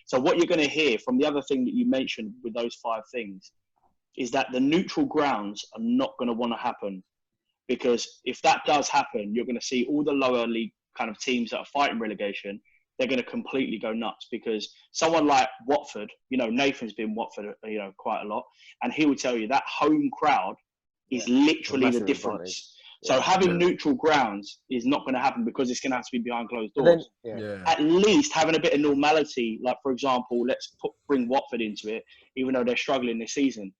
So what you're going to hear from the other thing that you mentioned with those 5 things is that the neutral grounds are not going to want to happen, because if that does happen, you're going to see all the lower league kind of teams that are fighting relegation. They're going to completely go nuts, because someone like Watford, Nathan's been Watford, quite a lot, and he will tell you that home crowd is literally the difference. So having neutral grounds is not going to happen, because it's going to have to be behind closed doors. At least having a bit of normality, like for example, let's bring Watford into it, even though they're struggling this season.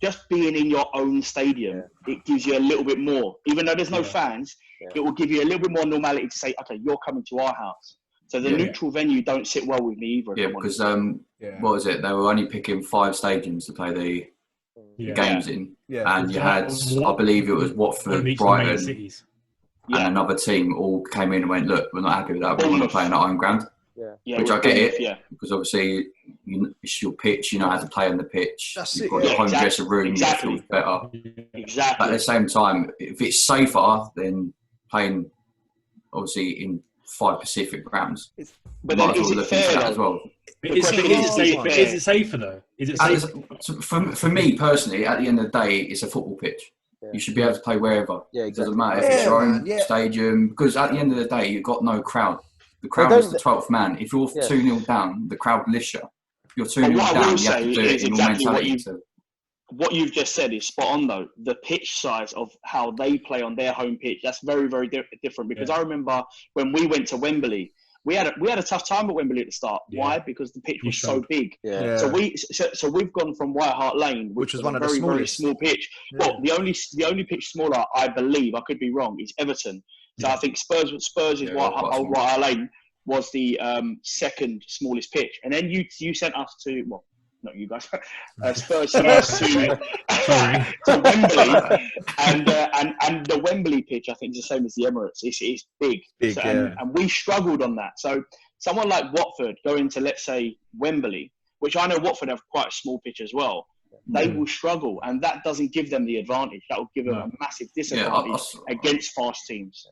Just being in your own stadium, it gives you a little bit more. Even though there's no fans, it will give you a little bit more normality to say, okay, you're coming to our house. So the neutral venue don't sit well with me either. Yeah, because what was it? They were only picking 5 stadiums to play the games in, and you had, I believe it was Watford, Brighton, and another team all came in and went, look, we're not happy with that. We want to play on our own ground. Which I get it, because obviously it's your pitch. You know how to play on the pitch. You've got your home dressing room. It feels better. Exactly. But at the same time, if it's safer than playing, obviously in 5 Pacific grounds, but then is it fair as well? Is it safer though? Is it safer? For me personally, at the end of the day, it's a football pitch. You should be able to play wherever. It doesn't matter if it's your own stadium, because at the end of the day, you've got no crowd. The crowd is the 12th man. If you're 2-0 down, the crowd lifts you. If you're 2-0 down, you have to do it in your mentality. What you've just said is spot on, though. The pitch size of how they play on their home pitch, that's very, very different. Because I remember when we went to Wembley, we had a tough time at Wembley at the start. Why? Because the pitch was so big. So we've gone from White Hart Lane, which was one of the smallest, very small pitch. Well, the only pitch smaller, I believe, I could be wrong, is Everton. So I think Spurs' White Hart Lane was the second smallest pitch, and then you sent us to, well, not you guys, Spurs sent us to Wembley, and the Wembley pitch I think is the same as the Emirates. It's big, and we struggled on that. So someone like Watford going to, let's say, Wembley, which I know Watford have quite a small pitch as well. They will struggle, and that doesn't give them the advantage. That will give them a massive disadvantage against fast teams.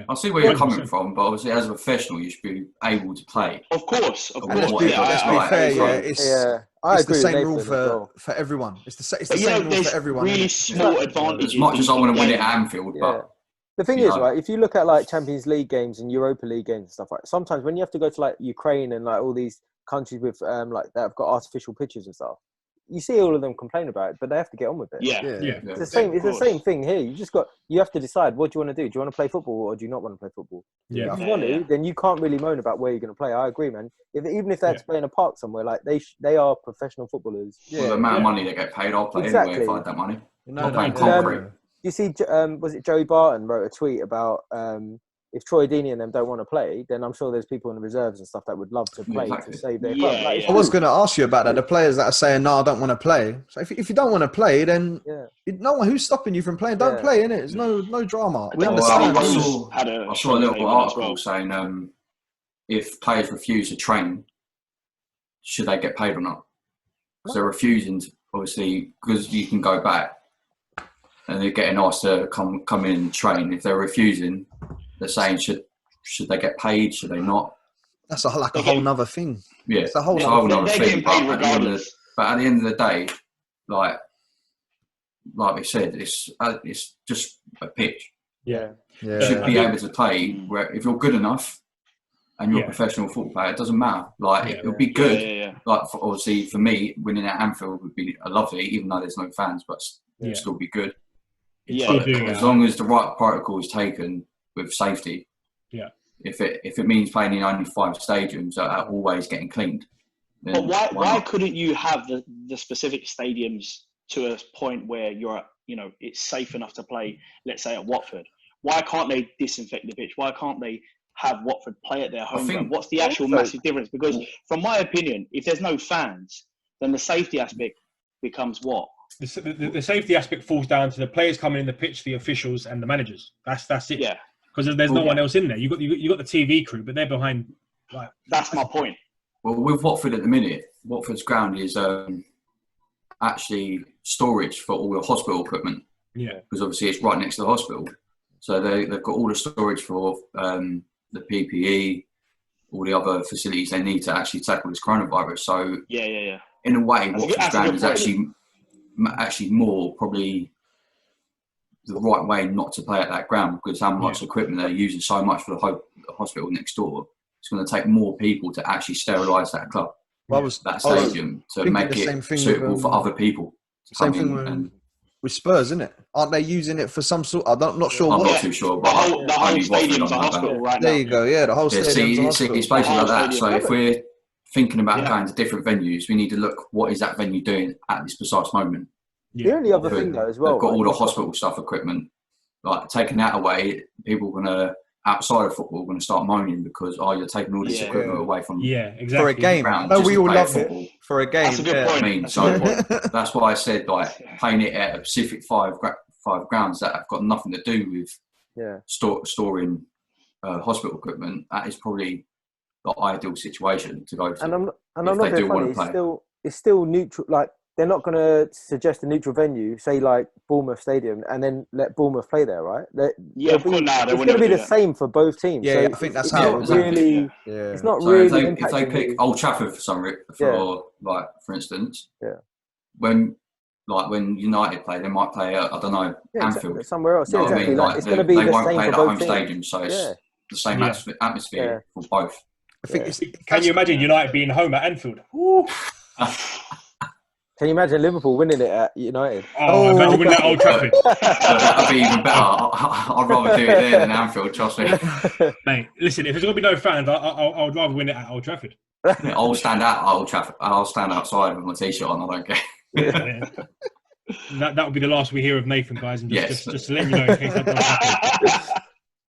I see where you're coming from, but obviously as a professional, you should be able to play. Of course. Let's be fair, it's the same rule for everyone. It's the same rule for everyone. Really small advantages. As much as I want to win it at Anfield, but the thing is, right, if you look at like Champions League games and Europa League games and stuff like that, sometimes when you have to go to like Ukraine and like all these countries with like that have got artificial pitches and stuff, you see all of them complain about it, but they have to get on with it. It's the same. It's the same thing here. You have to decide, what do you want to do? Do you want to play football or do you not want to play football? If you want to, then you can't really moan about where you're going to play. I agree, man. Even if they had to play in a park somewhere, like they are professional footballers. Well, the amount of money they get paid, I'll play anyway if I had that money. Not playing concrete. You see, was it Joey Barton wrote a tweet about if Troy Deeney and them don't want to play, then I'm sure there's people in the reserves and stuff that would love to play to save their club. I was going to ask you about that. The players that are saying, no, I don't want to play. So if you don't want to play, then no one who's stopping you from playing. Don't play, innit? There's no drama. I saw a little article saying if players refuse to train, should they get paid or not? Because they're refusing to, obviously, because you can go back and they're getting asked to come in and train. If they're refusing, they're saying should they get paid? Should they not? That's a whole nother thing. Yeah, it's a whole nother thing. But at the end of the day, like we said, it's just a pitch. You should be able to play where if you're good enough and you're a professional football player. It doesn't matter. It would be good. Like obviously for me, winning at Anfield would be lovely, even though there's no fans, but it would still be good. As long as the right protocol is taken with safety. If it means playing in only 5 stadiums that are always getting cleaned. But why couldn't you have the specific stadiums to a point where it's safe enough to play, let's say at Watford? Why can't they disinfect the pitch? Why can't they have Watford play at their home ground? What's the actual massive difference? Because from my opinion, if there's no fans, then the safety aspect becomes what? The safety aspect falls down to the players coming in the pitch, the officials, and the managers. That's it. Yeah. Because there's no one else in there. You got the TV crew, but they're behind. That's my point. Well, with Watford at the minute, Watford's ground is actually storage for all the hospital equipment. Yeah. Because obviously it's right next to the hospital, so they've got all the storage for the PPE, all the other facilities they need to actually tackle this coronavirus. So yeah. In a way, Watford's ground is actually more probably the right way not to play at that ground, because how much equipment they're using so much for the hospital next door. It's going to take more people to actually sterilise that club, that stadium, to make it suitable for other people. Same thing with Spurs, isn't it? Aren't they using it for some sort? I'm not sure. I'm not too sure. But the whole stadium's a hospital right now. There you go. Yeah, the whole stadium's a hospital. It's basically like that. So if we're thinking about going to different venues, we need to look what is that venue doing at this precise moment. The only other thing though as well, they've got all the hospital stuff equipment. Like taking that away, people are gonna outside of football going to start moaning because you're taking all this equipment away from exactly for a game. No, we all love it for a game. That's a good point. I mean, so that's why I said like playing it at a specific five grounds that have got nothing to do with storing hospital equipment. That is probably the ideal situation to go to. And I'm not being funny. It's still neutral. Like they're not going to suggest a neutral venue, say like Bournemouth Stadium, and then let Bournemouth play there, right? Of course, it's going to be the same for both teams. Yeah, so I think that's how it's really. It's not so really. If they pick Old Trafford for instance, when United play, they might play I don't know, Anfield somewhere else. Yeah, exactly. Like, it's going to be they the won't same play for at both home teams. stadium, so it's the same atmosphere for both. I think Can you imagine United being home at Anfield? Can you imagine Liverpool winning it at United? Imagine winning at Old Trafford. That'd be even better. I'd rather do it there than Anfield, trust me. Mate, listen, if there's going to be no fans, I'd rather win it at Old Trafford. I'll stand out at Old Trafford. I'll stand outside with my t-shirt on. I don't care. That would be the last we hear of Nathan, guys. And just to let you know, in case that does happen.